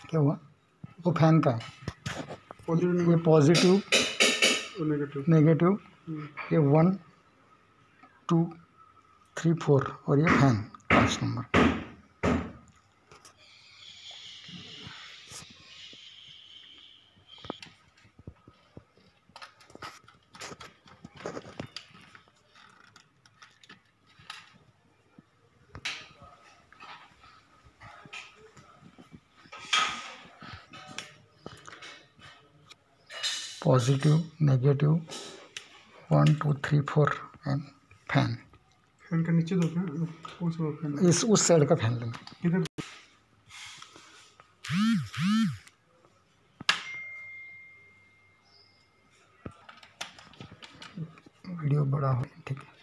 क्या हुआ? वो फैन का है, ये पॉजिटिव नेगेटिव, ये 1 2 3 4 और ये fan 5 number. Positive negative 1 2 3 4 and fan. Fan का नीचे दो फैन, फैन इस उस साइड का फैन लेंगे। इधर वीडियो बड़ा हो, ठीक है।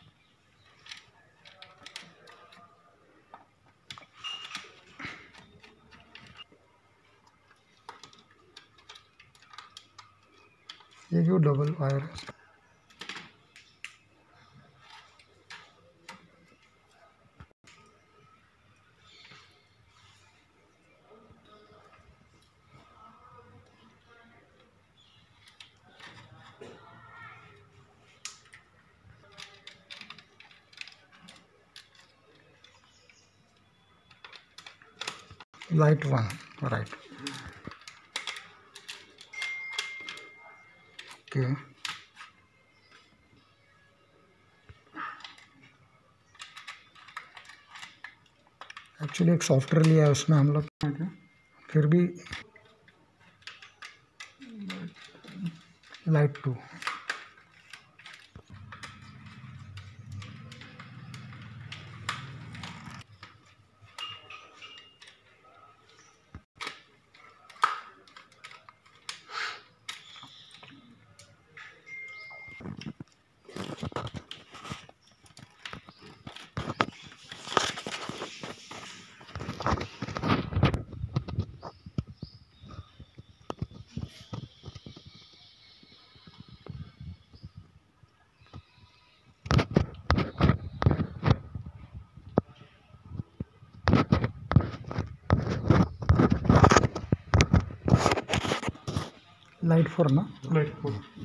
ये जो डबल वायर है, लाइट 1 राइट, ओके। एक्चुअली एक सॉफ्टवेयर लिया है, उसमें हम लोग फिर भी लाइट 2। लाइट 4 ना, लाइट 4।